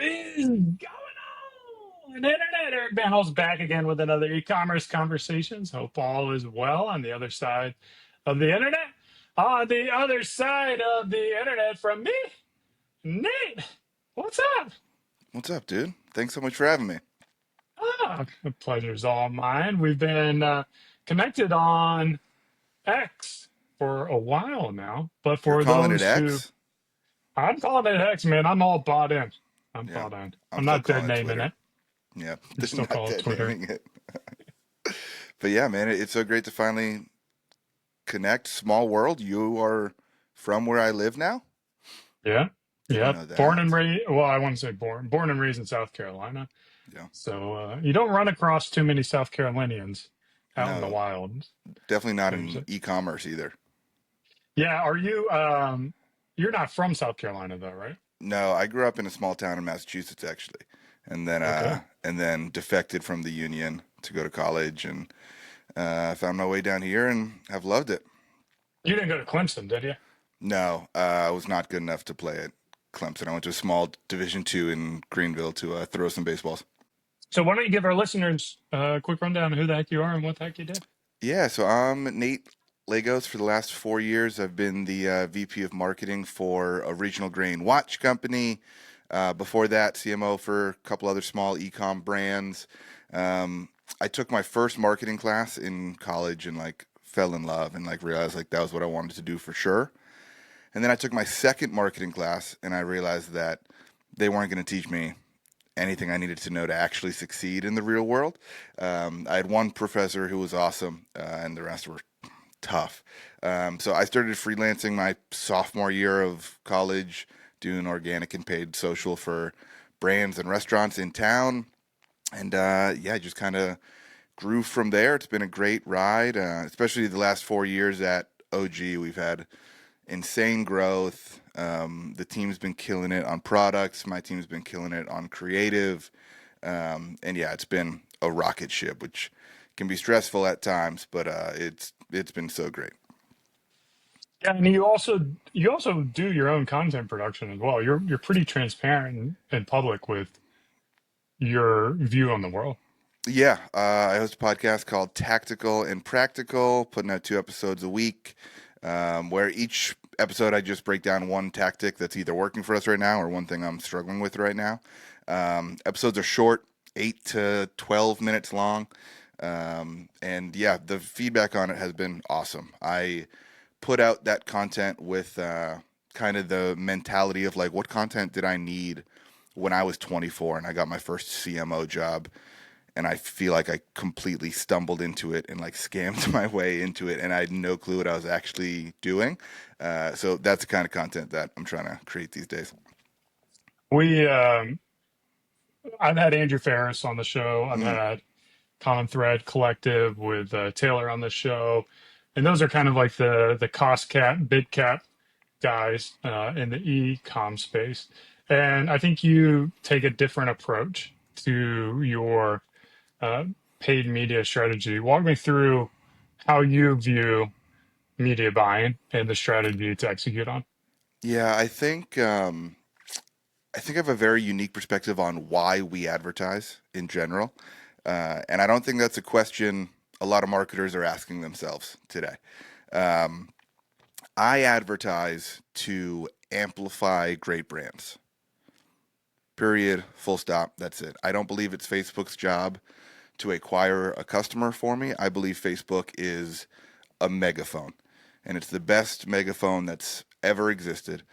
is going on? Internet, Eric Van back again with another e-commerce conversations. Hope all is well on the other side of the internet. On the other side of the internet from me, Nate. What's up? What's up, dude? Thanks so much for having me. The pleasure's all mine. We've been connected on X for a while now, but You're for calling it those who, X? I'm calling it X, man. I'm all bought in. I'm Yeah, bought in. I'm I'm still not dead calling it naming Twitter. it. Yeah, You still not call it dead Twitter. naming it. But yeah, man, it's so great to finally connect. Small world. You are from where I live now? Yeah. Didn't Yeah. know Born and that. raised, well, I wouldn't say born, born and raised in South Carolina. Yeah. So you don't run across too many South Carolinians out in the No, wild. definitely not There's in a, e-commerce either. yeah. Are you, you're not from South Carolina though, right? No, I grew up in a small town in Massachusetts actually. Okay. And then defected from the union to go to college and found my way down here and have loved it. You didn't go to Clemson, did you? No, I was not good enough to play at Clemson. I went to a small Division II in Greenville to throw some baseballs. So why don't you give our listeners a quick rundown of who the heck you are and what the heck you did? Yeah, so I'm Nate Legos. For the last 4 years, I've been the VP of marketing for a regional grain watch company. Before that, CMO for a couple other small e-com brands. I took my first marketing class in college and like fell in love and like realized like that was what I wanted to do for sure. And then I took my second marketing class and I realized that they weren't going to teach me anything I needed to know to actually succeed in the real world. I had one professor who was awesome, and the rest were tough. So I started freelancing my sophomore year of college, doing organic and paid social for brands and restaurants in town. And yeah, just kind of grew from there. It's been a great ride, especially the last 4 years at OG. We've had insane growth. The team's been killing it on products. My team's been killing it on creative. And yeah, it's been a rocket ship, which can be stressful at times, but it's been so great. Yeah, and you also do your own content production as well. You're pretty transparent and public with your view on the world. Yeah, I host a podcast called Tactical and Practical, putting out 2 episodes a week, where each episode I just break down one tactic that's either working for us right now or one thing I'm struggling with right now. Episodes are short, 8 to 12 minutes long, and yeah, the feedback on it has been awesome. I put out that content with kind of the mentality of like, what content did I need when I was 24 and I got my first CMO job? And I feel like I completely stumbled into it and like scammed my way into it, and I had no clue what I was actually doing. So that's the kind of content that I'm trying to create these days. We I've had Andrew Ferris on the show. I've Mm, had Common Thread Collective with Taylor on the show, and those are kind of like the cost cap, bid cap guys in the e-com space. And I think you take a different approach to your uh, paid media strategy. Walk me through how you view media buying and the strategy to execute on. yeah, I think I have a very unique perspective on why we advertise in general, and I don't think that's a question a lot of marketers are asking themselves today. Um, I advertise to amplify great brands. Period. Full stop. That's it. I don't believe it's Facebook's job to acquire a customer for me. I believe Facebook is a megaphone, and it's the best megaphone that's ever existed.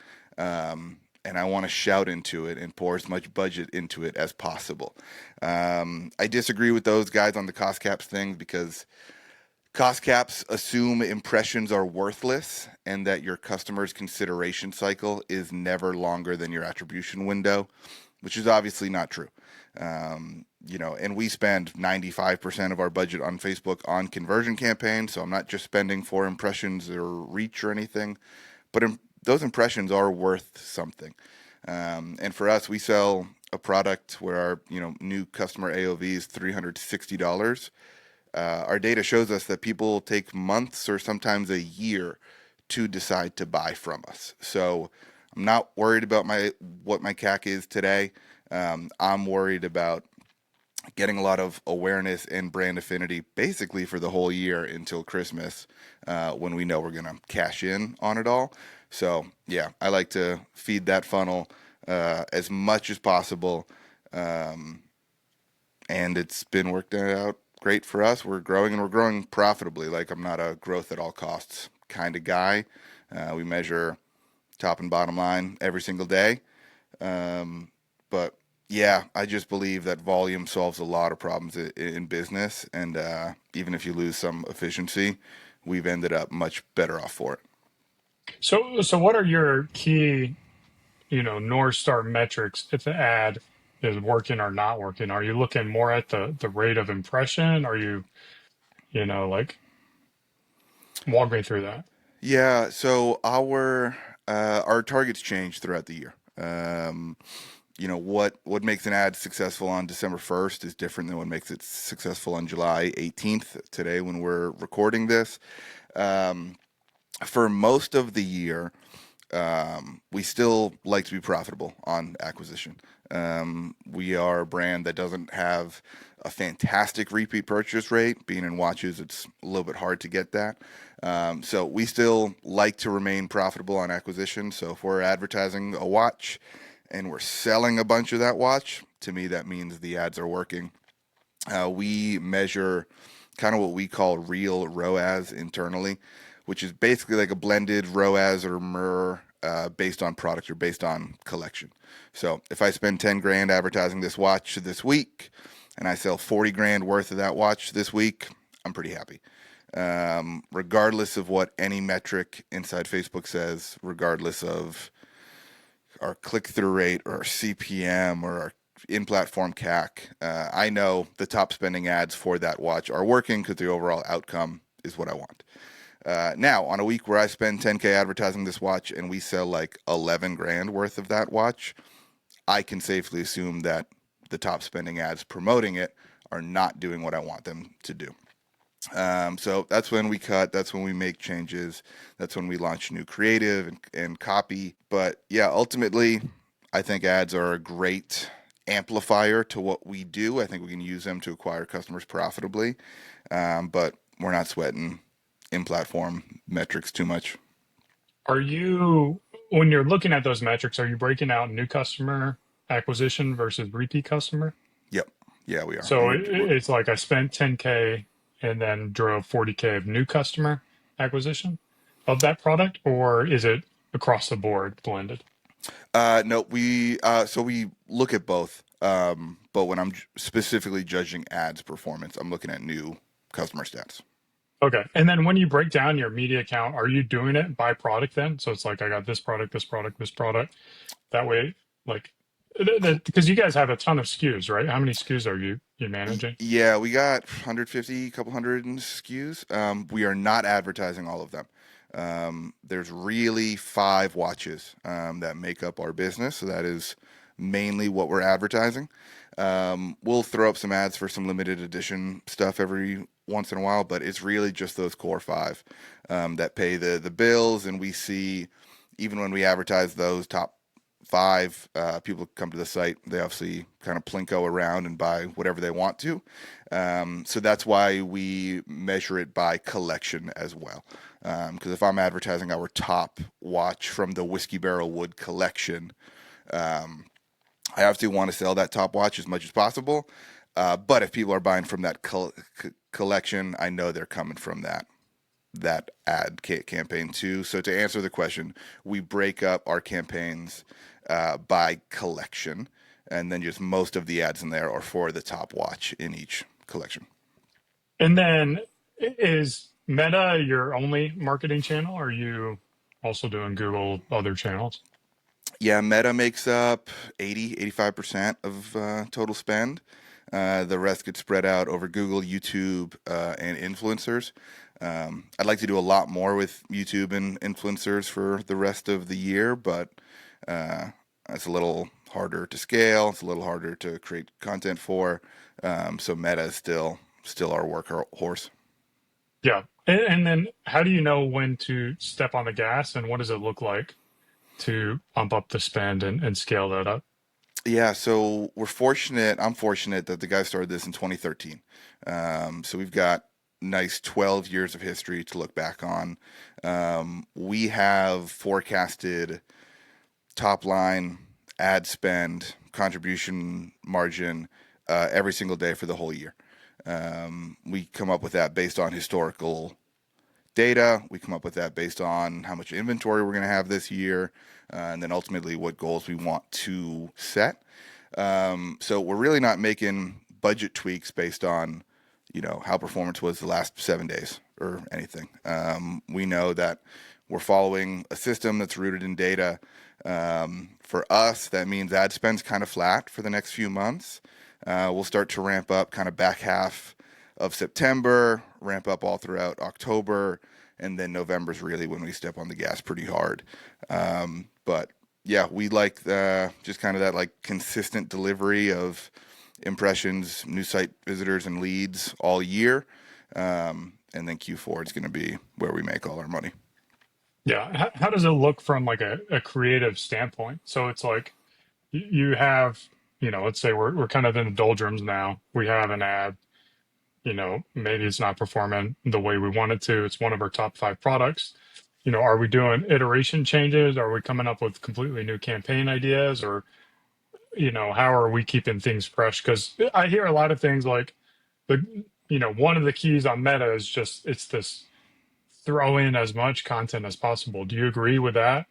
And I want to shout into it and pour as much budget into it as possible. I disagree with those guys on the cost caps thing because cost caps assume impressions are worthless and that your customer's consideration cycle is never longer than your attribution window, which is obviously not true. And we spend 95% of our budget on Facebook on conversion campaigns, so I'm not just spending for impressions or reach or anything, but those impressions are worth something. And for us, we sell a product where our new customer AOV is $360. Our data shows us that people take months or sometimes a year to decide to buy from us. So I'm not worried about what my CAC is today. I'm worried about getting a lot of awareness and brand affinity basically for the whole year until Christmas, when we know we're going to cash in on it all. So, yeah, I like to feed that funnel as much as possible. Um, and it's been worked out great for us. We're growing and we're growing profitably. Like, I'm not a growth at all costs kind of guy. We measure top and bottom line every single day. Um, but yeah, I just believe that volume solves a lot of problems in business, and even if you lose some efficiency, we've ended up much better off for it. So what are your key, North Star metrics if the ad is working or not working? Are you looking more at the rate of impression? Are you, like walk me through that? Yeah, so our targets change throughout the year. What makes an ad successful on December 1st is different than what makes it successful on July 18th, today when we're recording this. Um, for most of the year, we still like to be profitable on acquisition. We are a brand that doesn't have a fantastic repeat purchase rate. Being in watches, it's a little bit hard to get that. So we still like to remain profitable on acquisition. So if we're advertising a watch and we're selling a bunch of that watch, to me that means the ads are working. We measure kind of what we call real ROAS internally, which is basically like a blended ROAS or MER based on product or based on collection. So if I spend 10 grand advertising this watch this week and I sell 40 grand worth of that watch this week, I'm pretty happy. Regardless of what any metric inside Facebook says, regardless of our click through rate or our CPM or our in platform CAC. I know the top spending ads for that watch are working because the overall outcome is what I want. Now, on a week where I spend 10K advertising this watch and we sell like 11 grand worth of that watch, I can safely assume that the top spending ads promoting it are not doing what I want them to do. So that's when we cut, that's when we make changes, that's when we launch new creative and copy. But yeah, ultimately, I think ads are a great amplifier to what we do. I think we can use them to acquire customers profitably, but we're not sweating in platform metrics too much. Are you, when you're looking at those metrics, are you breaking out new customer acquisition versus repeat customer? Yep. Yeah, we are. And So it's like I spent 10K and then drove 40K of new customer acquisition of that product, or is it across the board blended? no, so we look at both. But when I'm specifically judging ads performance, I'm looking at new customer stats. Okay. And then when you break down your media account, are you doing it by product then? So it's like I got this product, this product, this product. That way, like, because you guys have a ton of SKUs, right? How many SKUs are you managing? Yeah, we got 150, couple hundred SKUs. We are not advertising all of them. There's really five watches that make up our business, so that is mainly what we're advertising. We'll throw up some ads for some limited edition stuff every once in a while, but it's really just those core five that pay the bills, and we see even when we advertise those top five, people come to the site. They obviously kind of plinko around and buy whatever they want to. So that's why we measure it by collection as well. Because if I'm advertising our top watch from the Whiskey Barrel Wood collection, um, I obviously want to sell that top watch as much as possible. But if people are buying from that collection, I know they're coming from that ad campaign too. So to answer the question, we break up our campaigns by collection, and then just most of the ads in there are for the top watch in each collection. And then is Meta your only marketing channel? Or are you also doing Google other channels? Yeah, Meta makes up 85% of total spend. The rest gets spread out over Google, YouTube, and influencers. I'd like to do a lot more with YouTube and influencers for the rest of the year, but uh, it's a little harder to scale. It's a little harder to create content for. So Meta is still our workhorse. Yeah. And then how do you know when to step on the gas and what does it look like to pump up the spend and scale that up? Yeah, so we're fortunate. I'm fortunate that the guy started this in 2013. So we've got nice 12 years of history to look back on. We have forecasted top line, ad spend, contribution margin every single day for the whole year. We come up with that based on historical data. We come up with that based on how much inventory we're going to have this year, and then ultimately what goals we want to set. So we're really not making budget tweaks based on, how performance was the last 7 days or anything. We know that we're following a system that's rooted in data. For us, that means ad spend's kind of flat for the next few months. We'll start to ramp up kind of back half of September, ramp up all throughout October, and then November's really when we step on the gas pretty hard. But yeah, we like just kind of that like consistent delivery of impressions, new site visitors, and leads all year. And then Q4 is going to be where we make all our money. Yeah. How does it look from like a creative standpoint? So it's like you have, let's say we're kind of in the doldrums now. We have an ad, maybe it's not performing the way we want it to. It's one of our top five products. Are we doing iteration changes? Are we coming up with completely new campaign ideas? Or, how are we keeping things fresh? Because I hear a lot of things like one of the keys on Meta is just it's this throw in as much content as possible. Do you agree with that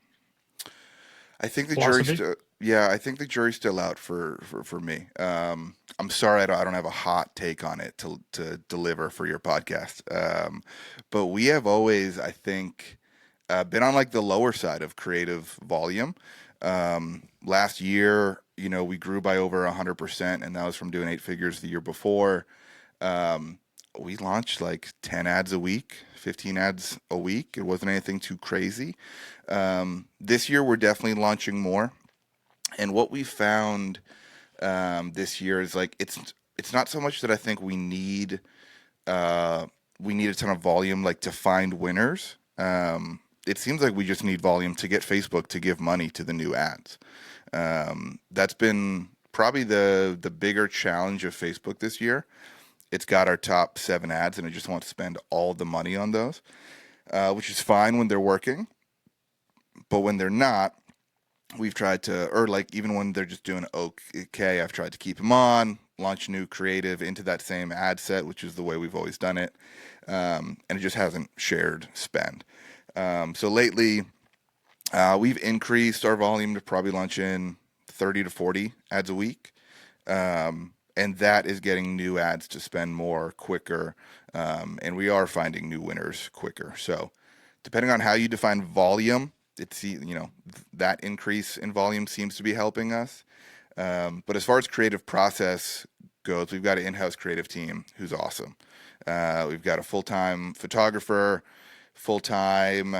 I think the jury's philosophy? still, yeah, I think the jury's still out for me. I'm sorry, I don't have a hot take on it to deliver for your podcast. But we have always, I think, been on like the lower side of creative volume. Last year, we grew by over 100%, and that was from doing eight figures the year before. Um, we launched like 10 ads a week, 15 ads a week. It wasn't anything too crazy. This year, we're definitely launching more. And what we found this year is like it's not so much that I think we need a ton of volume like to find winners. It seems like we just need volume to get Facebook to give money to the new ads. That's been probably the bigger challenge of Facebook this year. It's got our top 7 ads, and it just wants to spend all the money on those, which is fine when they're working, but when they're not, we've tried to, or like even when they're just doing okay, I've tried to keep them on, launch new creative into that same ad set, which is the way we've always done it, and it just hasn't shared spend. So lately, we've increased our volume to probably launch in 30 to 40 ads a week. And that is getting new ads to spend more quicker. And we are finding new winners quicker. So depending on how you define volume, that increase in volume seems to be helping us. But as far as creative process goes, we've got an in-house creative team who's awesome. We've got a full-time photographer, full-time.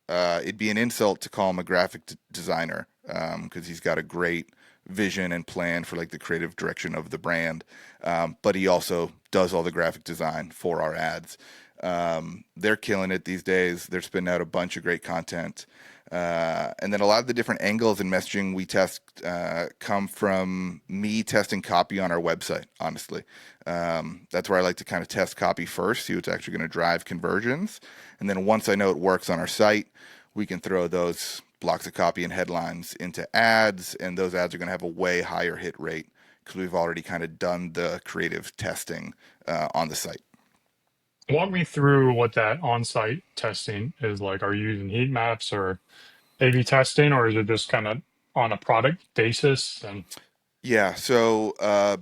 It'd be an insult to call him a graphic designer because he's got a great vision and plan for like the creative direction of the brand. But he also does all the graphic design for our ads. They're killing it these days. They're spinning out a bunch of great content. And then a lot of the different angles and messaging we test come from me testing copy on our website, honestly. That's where I like to kind of test copy first, see what's actually going to drive conversions. And then once I know it works on our site, we can throw those blocks of copy and headlines into ads, and those ads are going to have a way higher hit rate because we've already kind of done the creative testing on the site. Walk me through what that on-site testing is like. Are you using heat maps or A/B testing, or is it just kind of on a product basis? And Yeah, so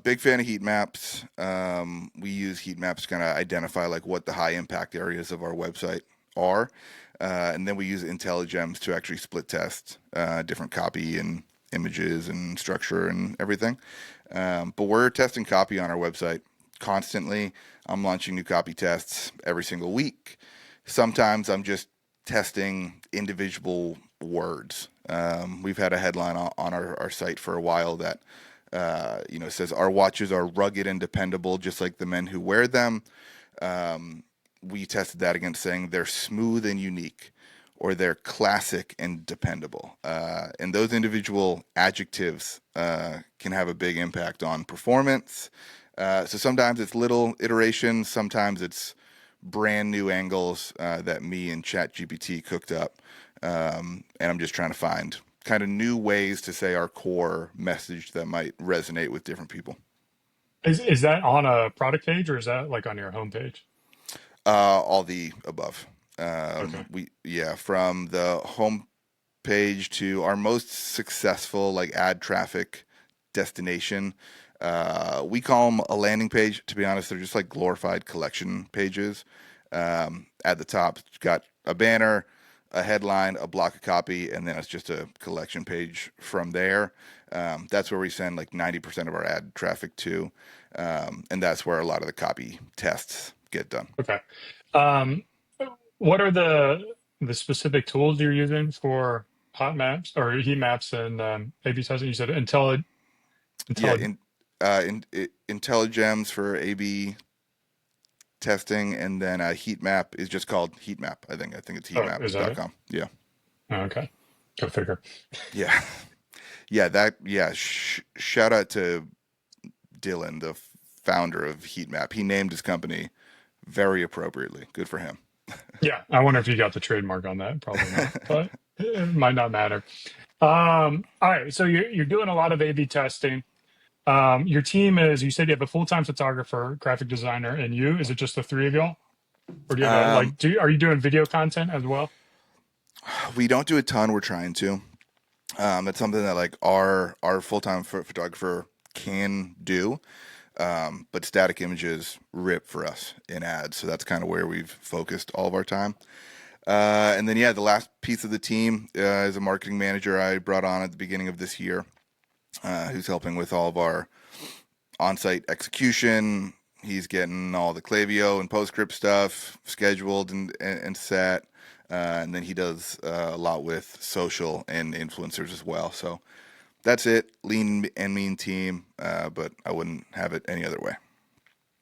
big fan of heat maps. We use heat maps to kind of identify like what the high impact areas of our website are, and then we use IntelliGems to actually split test different copy and images and structure and everything. But we're testing copy on our website constantly. I'm launching new copy tests every single week. Sometimes I'm just testing individual words. We've had a headline on our site for a while that says our watches are rugged and dependable, just like the men who wear them. We tested that against saying they're smooth and unique, or they're classic and dependable. And those individual adjectives can have a big impact on performance. So sometimes it's little iterations, sometimes it's brand new angles that me and ChatGPT cooked up. And I'm just trying to find kind of new ways to say our core message that might resonate with different people. Is that on a product page or is that like on your homepage? All the above. Okay. From the home page to our most successful like ad traffic destination. We call them a landing page. To be honest, they're just like glorified collection pages. At the top, it's got a banner, a headline, a block of copy, and then it's just a collection page from there. That's where we send like 90% of our ad traffic to, and that's where a lot of the copy tests get done. Okay. Um, what are the specific tools you're using for hot maps or heat maps and A/B testing? You said Yeah, intelli. IntelliGems for A/B testing, and then heat map is just called heat map. I think it's Oh, is that it? heatmap.com. Yeah. Oh, okay. Go figure. Yeah. Shout out to Dylan, the founder of heatmap. He named his company very appropriately. Good for him. Yeah, I wonder if you got the trademark on that. Probably not, but it might not matter. All right, so you're doing a lot of A/B testing. Your team is, you said you have a full-time photographer, graphic designer, and you. Is it just the three of y'all, or do you have a Um, like? Are you doing video content as well? we don't do a ton. We're trying to. It's something that like our full time photographer can do, but static images rip for us in ads. So that's kind of where we've focused all of our time. And then the last piece of the team is a marketing manager I brought on at the beginning of this year, who's helping with all of our on-site execution. He's getting all the Klaviyo and PostScript stuff scheduled and set. And then he does a lot with social and influencers as well. So that's it. Lean and mean team, but I wouldn't have it any other way.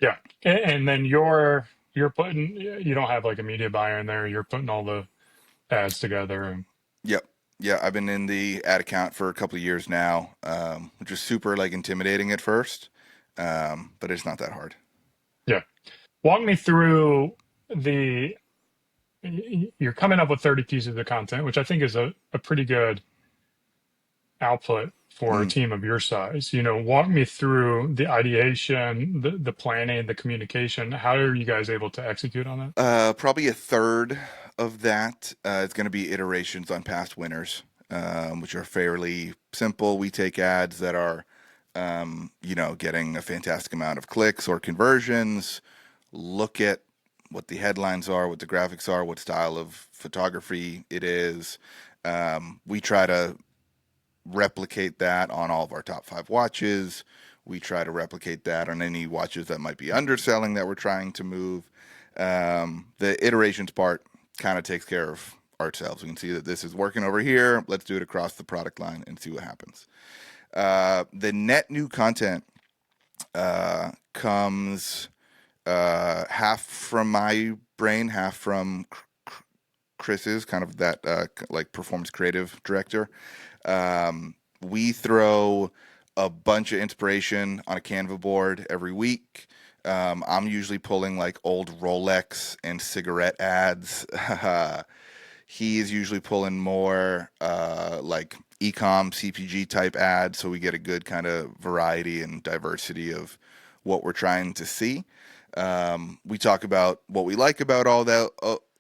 Yeah, and then you're putting. You don't have like a media buyer in there. You're putting all the ads together, and Yep. Yeah, I've been in the ad account for a couple of years now, which is super like intimidating at first, but it's not that hard. yeah. Walk me through the. You're coming up with 30 pieces of content, which I think is a pretty good output for a Mm. team of your size. Walk me through the ideation, the planning, the communication. How are you guys able to execute on that? Probably a third of that is going to be iterations on past winners, which are fairly simple. We take ads that are, getting a fantastic amount of clicks or conversions, look at what the headlines are, what the graphics are, what style of photography it is. We try to replicate that on all of our top 5 watches. We try to replicate that on any watches that might be underselling that we're trying to move. The iterations part kind of takes care of ourselves. We can see that this is working over here. Let's do it across the product line and see what happens. The net new content comes half from my brain, half from Chris's, kind of that like performance creative director. We throw a bunch of inspiration on a Canva board every week. I'm usually pulling like old Rolex and cigarette ads. He is usually pulling more like ecom CPG type ads, so we get a good kind of variety and diversity of what we're trying to see. We talk about what we like about all that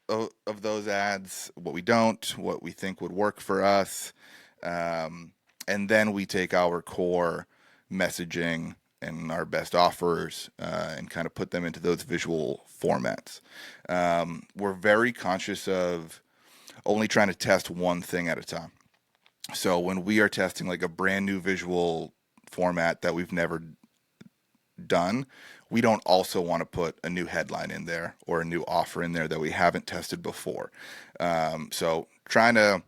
of those ads, what we don't, what we think would work for us, and then we take our core messaging and our best offers and kind of put them into those visual formats. We're very conscious of only trying to test one thing at a time. So when we are testing like a brand new visual format that we've never done, we don't also want to put a new headline in there or a new offer in there that we haven't tested before. So trying to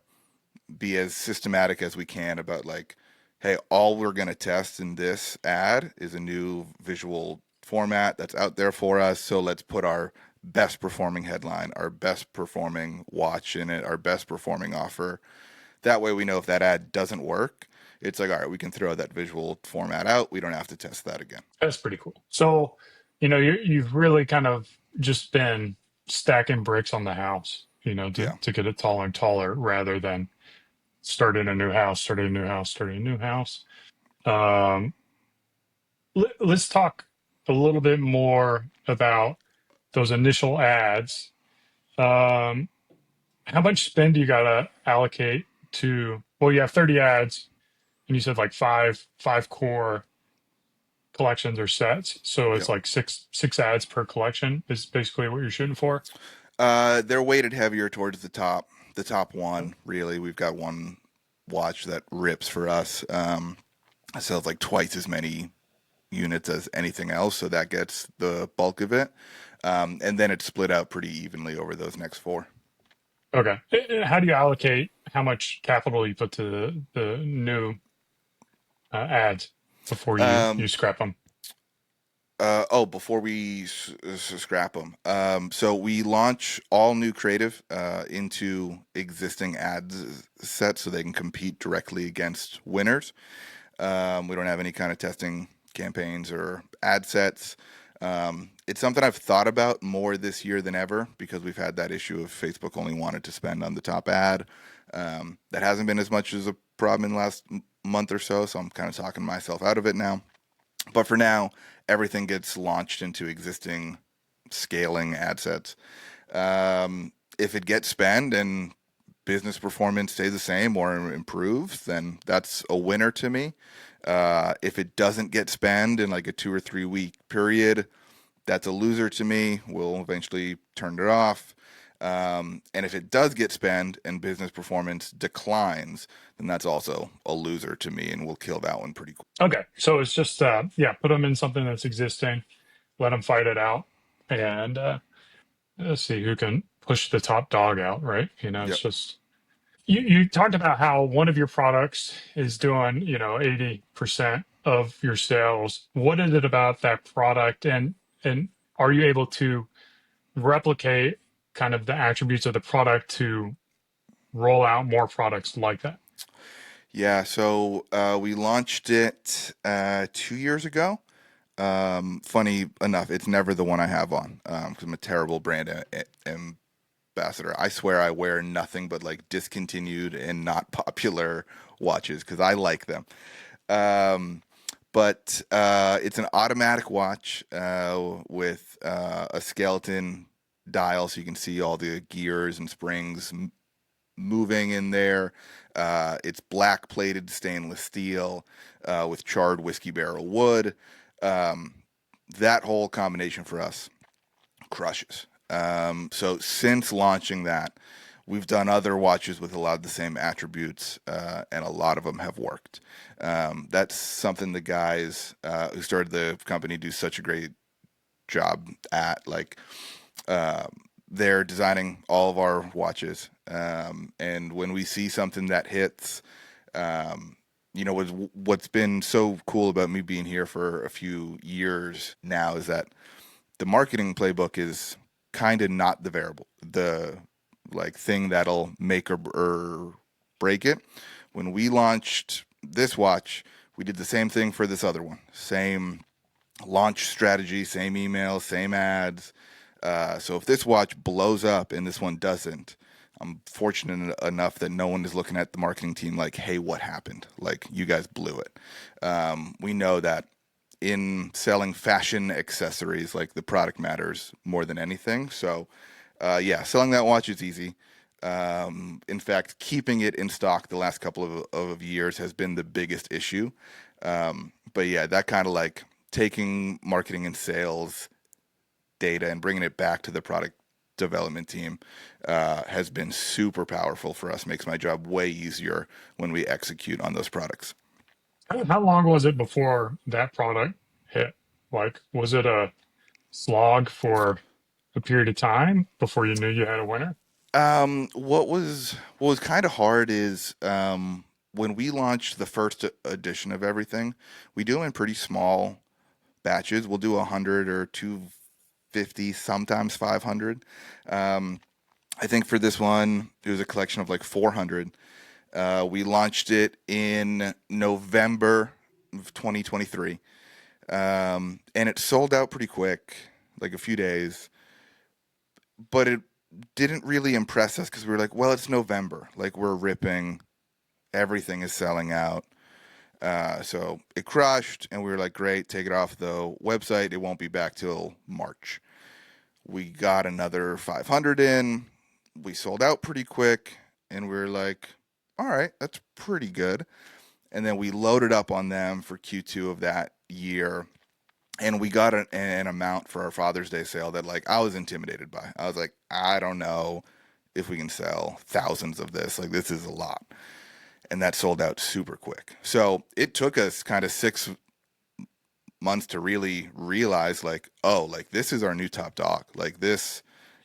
be as systematic as we can about like, hey, all we're going to test in this ad is a new visual format that's out there for us. So let's put our best performing headline, our best performing watch in it, our best performing offer. That way we know if that ad doesn't work, it's like, all right, we can throw that visual format out. We don't have to test that again. That's pretty cool. So, you've really kind of just been stacking bricks on the house, Yeah. to get it taller and taller rather than starting a new house, starting a new house, starting a new house. Um, let's talk a little bit more about those initial ads. Um, how much spend do you gotta allocate to, well, you have 30 ads and you said like five core collections or sets. So it's Yep. like six ads per collection is basically what you're shooting for. They're weighted heavier towards the top one. Really, we've got one watch that rips for us. Sells like twice as many units as anything else, so that gets the bulk of it. And then it's split out pretty evenly over those next four. Okay. How do you allocate how much capital you put to the new ads before you Um, scrap them? before we scrap them, so we launch all new creative into existing ads sets so they can compete directly against winners. We don't have any kind of testing campaigns or ad sets. It's something I've thought about more this year than ever because we've had that issue of Facebook only wanted to spend on the top ad. That hasn't been as much as a problem in the last month or so, so I'm kind of talking myself out of it now. But for now, everything gets launched into existing scaling ad sets. If it gets spent and business performance stays the same or improves, then that's a winner to me. If it doesn't get spent in like a 2 or 3 week period, that's a loser to me. We'll eventually turn it off. And if it does get spent and business performance declines, then that's also a loser to me, and we'll kill that one pretty quick. Okay. So it's just, yeah, put them in something that's existing, let them fight it out, and let's see who can push the top dog out, right? It's Yep. just, you talked about how one of your products is doing, 80% of your sales. What is it about that product, and are you able to replicate kind of the attributes of the product to roll out more products like that? Yeah. So we launched it 2 years ago. Funny enough, it's never the one I have on because I'm a terrible brand ambassador. I swear I wear nothing but like discontinued and not popular watches because I like them. Um, but it's an automatic watch with a skeleton dial, so you can see all the gears and springs moving in there. It's black plated stainless steel with charred whiskey barrel wood. Um, that whole combination for us crushes. So since launching that, we've done other watches with a lot of the same attributes, and a lot of them have worked. That's something the guys who started the company do such a great job at. Like, uh, they're designing all of our watches, and when we see something that hits, um, what's been so cool about me being here for a few years now is that the marketing playbook is kind of not the like thing that'll make or break it. When we launched this watch, we did the same thing for this other one. Same launch strategy, same emails, same ads. So if this watch blows up and this one doesn't, I'm fortunate enough that no one is looking at the marketing team like, "Hey, what happened? Like, you guys blew it." We know that in selling fashion accessories, like the product matters more than anything. So, yeah, selling that watch is easy. In fact, keeping it in stock the last couple of years has been the biggest issue. But yeah, that kind of like taking marketing and sales data and bringing it back to the product development team has been super powerful for us. Makes my job way easier when we execute on those products. How long was it before that product hit? Like, was it a slog for a period of time before you knew you had a winner? What was kind of hard is when we launched the first edition of everything, we do them in pretty small batches. We'll do 100 or 250 450, sometimes 500. Um, I think for this one, it was a collection of like 400. We launched it in November of 2023, and it sold out pretty quick, like a few days. But it didn't really impress us because we were like, well, it's November, like we're ripping, everything is selling out. So it crushed, and we were like, great, take it off the website. It won't be back till March. We got another 500 in. We sold out pretty quick, and we were like, all right, that's pretty good. And then we loaded up on them for Q2 of that year, and we got an amount for our Father's Day sale that like I was intimidated by. I was like, I don't know if we can sell thousands of this. Like this is a lot, and that sold out super quick. So it took us kind of 6 months to really realize like, oh, like this is our new top dog. Like this,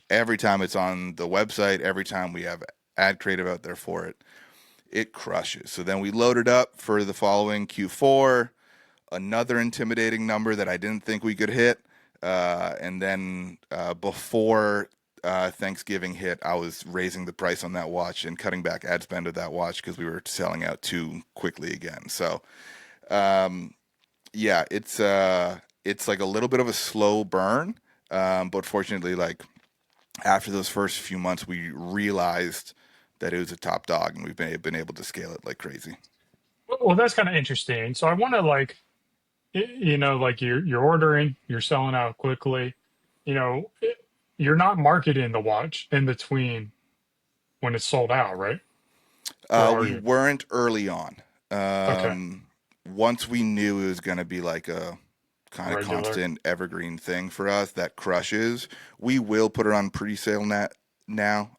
every time it's on the website, every time we have ad creative out there for it, it crushes. So then we loaded up for the following Q4, another intimidating number that I didn't think we could hit. And then before Thanksgiving hit, I was raising the price on that watch and cutting back ad spend of that watch because we were selling out too quickly again. So um, yeah, it's like a little bit of a slow burn, but fortunately, like after those first few months, we realized that it was a top dog, and we've been able to scale it like crazy. Well, that's kind of interesting. So I want to like, like you're ordering, you're selling out quickly. You're not marketing the watch in between when it's sold out, right? Or are We you? weren't early on. Okay, Once we knew it was going to be like a kind of regular. constant evergreen thing for us that crushes, we will put it on pre-sale now.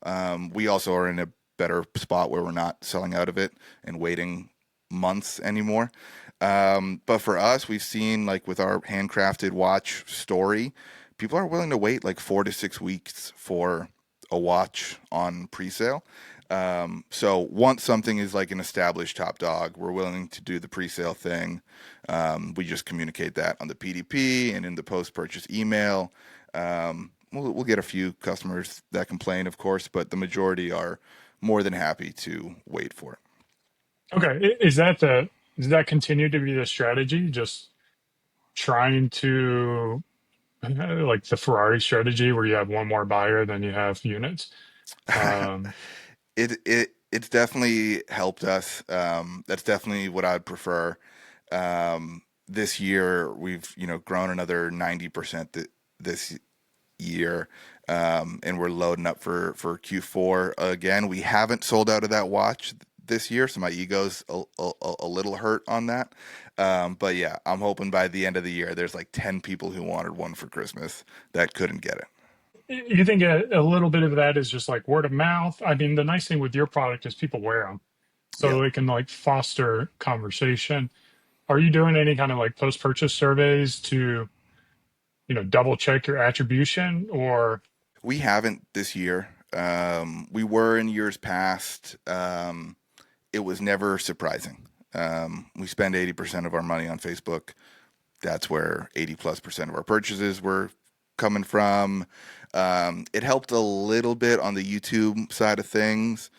We also are in a better spot where we're not selling out of it and waiting months anymore. But for us, we've seen like with our handcrafted watch story, people are willing to wait like 4 to 6 weeks for a watch on pre-sale. So once something is like an established top dog, we're willing to do the pre-sale thing. We just communicate that on the PDP and in the post-purchase email. We'll get a few customers that complain, of course, but the majority are more than happy to wait for it. Okay, does that continue to be the strategy? Just trying to like the Ferrari strategy where you have one more buyer than you have units. Um, It's definitely helped us. That's definitely what I'd prefer. This year we've grown another 90% this year, and we're loading up for Q4 again. We haven't sold out of that watch this year, so my ego's a little hurt on that. But yeah, I'm hoping by the end of the year there's like 10 people who wanted one for Christmas that couldn't get it. you think a little bit of that is just like word of mouth? I mean, the nice thing with your product is people wear them, Yeah. so it can like foster conversation. Are you doing any kind of like post-purchase surveys to, double check your attribution or We haven't this year. We were in years past. It was never surprising. We spend 80% of our money on Facebook. That's where 80+% of our purchases were coming from. It helped a little bit on the YouTube side of things.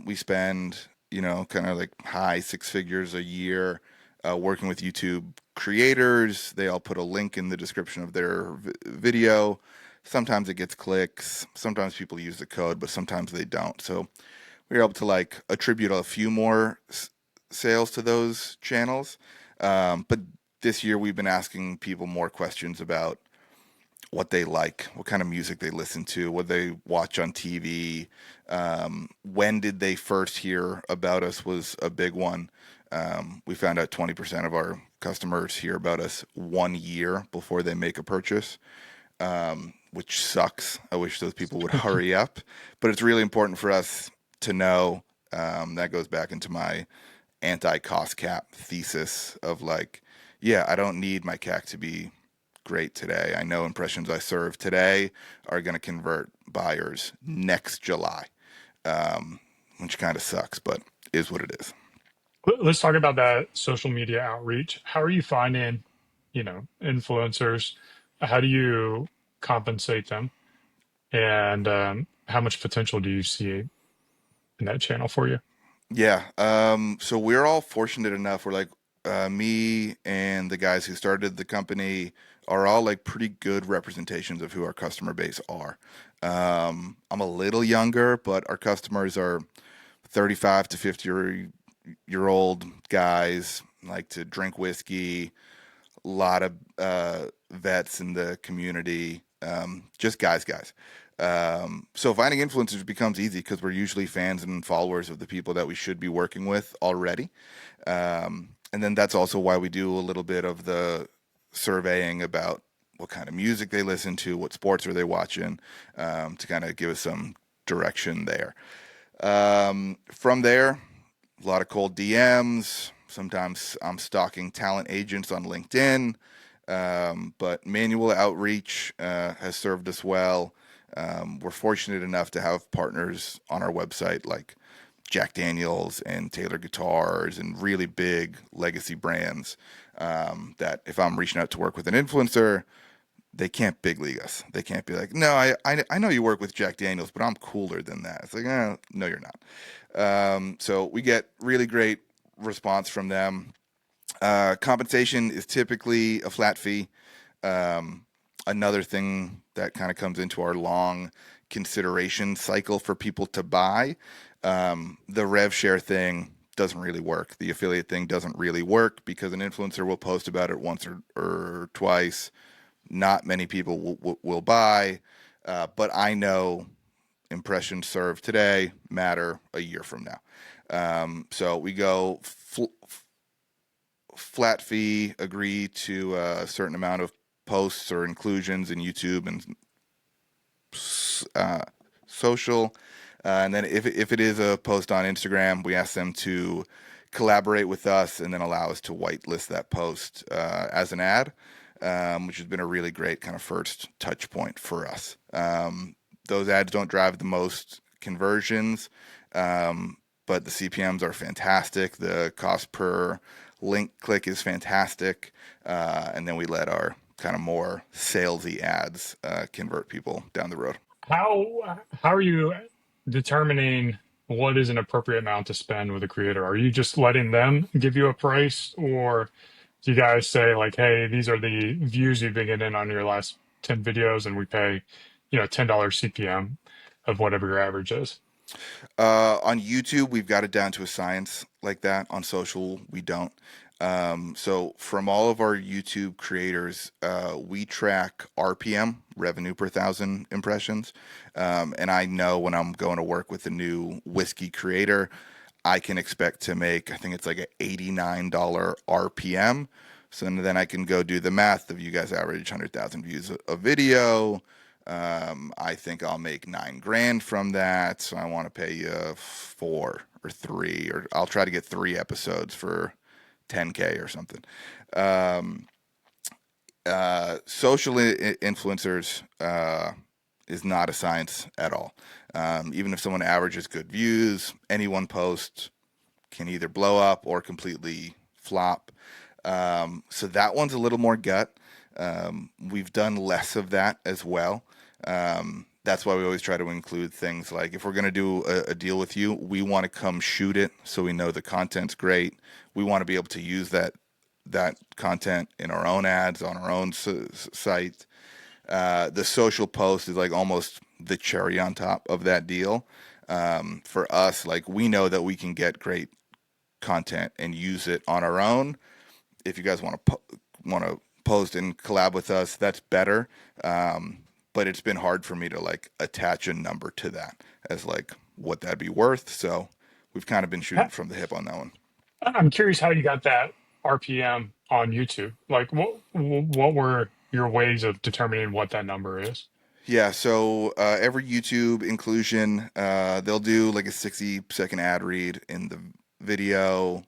We spend, kind of like high 6 figures a year working with YouTube creators. They all put a link in the description of their video. Sometimes it gets clicks. Sometimes people use the code, but sometimes they don't. So we were able to like attribute a few more sales to those channels. But this year we've been asking people more questions about what they like, what kind of music they listen to, what they watch on TV. When did they first hear about us was a big one. We found out 20% of our customers hear about us 1 year before they make a purchase, which sucks. I wish those people would hurry up. But it's really important for us to know. That goes back into my anti cost cap thesis of like, yeah, I don't need my CAC to be great today. I know impressions I serve today are going to convert buyers next July, which kind of sucks, but is what it is. let's talk about that social media outreach. How are you finding, influencers? How do you compensate them, and how much potential do you see in that channel for you? Yeah. So we're all fortunate enough. We're like, me and the guys who started the company are all like pretty good representations of who our customer base are. I'm a little younger, but our customers are 35 to 50 year old guys, like to drink whiskey, a lot of vets in the community, just guys. So finding influencers becomes easy because we're usually fans and followers of the people that we should be working with already. And then that's also why we do a little bit of the surveying about what kind of music they listen to, what sports are they watching, to kind of give us some direction there. From there, a lot of cold DMs. Sometimes I'm stalking talent agents on LinkedIn, but manual outreach has served us well. We're fortunate enough to have partners on our website like Jack Daniels and Taylor Guitars and really big legacy brands, that if I'm reaching out to work with an influencer, they can't big league us. They can't be like, no, I know you work with Jack Daniels, but I'm cooler than that. It's like, no, you're not. So we get really great response from them. Compensation is typically a flat fee. Another thing that kind of comes into our long consideration cycle for people to buy, the rev share thing doesn't really work. The affiliate thing doesn't really work because an influencer will post about it once or twice. Not many people will buy, but I know impressions served today matter a year from now. So we go flat fee, agree to a certain amount of posts or inclusions in YouTube and social. And then if it is a post on Instagram, we ask them to collaborate with us and then allow us to whitelist that post as an ad, which has been a really great kind of first touch point for us. Those ads don't drive the most conversions, but the CPMs are fantastic. The cost per link click is fantastic. And then we let our kind of more salesy ads convert people down the road. How are you determining what is an appropriate amount to spend with a creator? Are you just letting them give you a price, or do you guys say like, hey, these are the views you've been getting on your last 10 videos and we pay, $10 CPM of whatever your average is? On YouTube, we've got it down to a science like that. On social, we don't. So from all of our YouTube creators, we track RPM, revenue per thousand impressions. And I know when I'm going to work with a new whiskey creator, I can expect to make, I think it's like an $89 RPM. So then I can go do the math of you guys average 100,000 views a video. I think I'll make 9 grand from that. So I want to pay you 4 or 3, or I'll try to get 3 episodes for 10K or something. Social influencers is not a science at all. Even if someone averages good views, any one post can either blow up or completely flop. So that one's a little more gut. We've done less of that as well. That's why we always try to include things like if we're going to do a deal with you, we want to come shoot it so we know the content's great. We want to be able to use that content in our own ads on our own site. The social post is like almost the cherry on top of that deal. For us, like we know that we can get great content and use it on our own. If you guys want to post and collab with us, that's better. But it's been hard for me to like attach a number to that as like what that'd be worth. So we've kind of been shooting from the hip on that one. I'm curious how you got that RPM on YouTube. Like, what were your ways of determining what that number is? Yeah, so every YouTube inclusion, they'll do like a 60-second ad read in the video.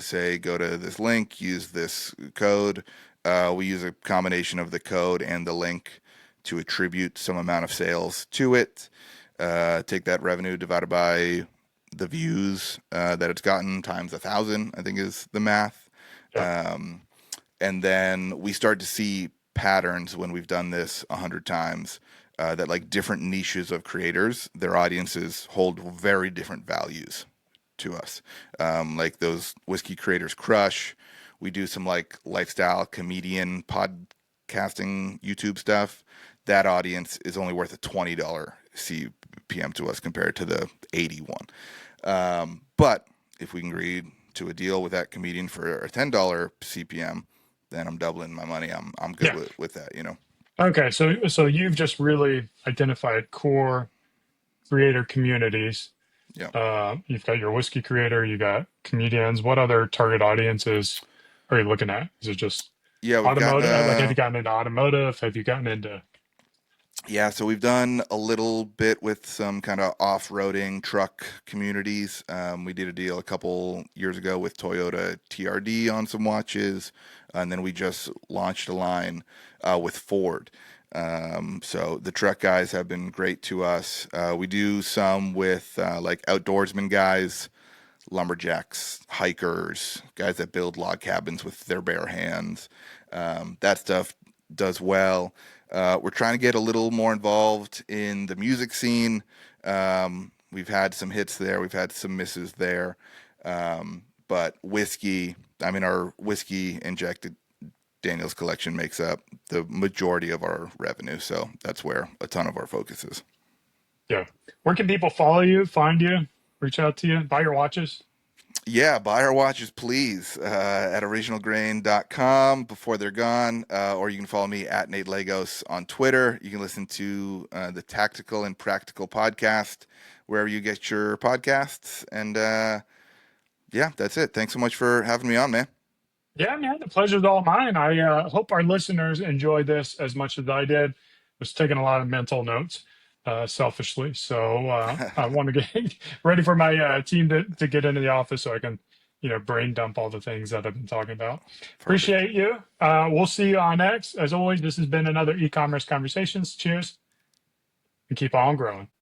Say, go to this link, use this code. We use a combination of the code and the link to attribute some amount of sales to it. Take that revenue divided by the views that it's gotten times 1,000, I think is the math. Yeah. And then we start to see patterns when we've done this 100 times. That like different niches of creators, their audiences hold very different values to us. Like those whiskey creators crush. We do some like lifestyle comedian podcasting YouTube stuff. That audience is only worth a $20 CPM to us compared to the 81. But if we can agree to a deal with that comedian for a $10 CPM, then I'm doubling my money. I'm good Yeah. with that, you know. Okay. So you've just really identified core creator communities. Yeah. You've got your whiskey creator, you got comedians. What other target audiences are you looking at? Is it just Yeah, we've gotten automotive? Like, have you gotten into automotive? Have you gotten into? yeah, so we've done a little bit with some kind of off-roading truck communities. We did a deal a couple years ago with Toyota TRD on some watches, and then we just launched a line with Ford. So the truck guys have been great to us. We do some with like outdoorsman guys, lumberjacks, hikers, guys that build log cabins with their bare hands. That stuff does well. We're trying to get a little more involved in the music scene. We've had some hits there, we've had some misses there. But whiskey, I mean, our whiskey injected Daniels collection makes up the majority of our revenue. So that's where a ton of our focus is. Yeah. Where can people follow you, find you, reach out to you, buy your watches? Yeah, buy our watches, please, at originalgrain.com before they're gone. Or you can follow me at Nate Lagos on Twitter. You can listen to the Tactical and Practical podcast wherever you get your podcasts. And yeah, that's it. Thanks so much for having me on, man. Yeah, man, the pleasure's all mine. I hope our listeners enjoyed this as much as I did. Was taking a lot of mental notes, selfishly. So I want to get ready for my team to get into the office so I can, brain dump all the things that I've been talking about. Perfect. Appreciate you. We'll see you on X. As always, this has been another e-commerce conversations. Cheers and keep on growing.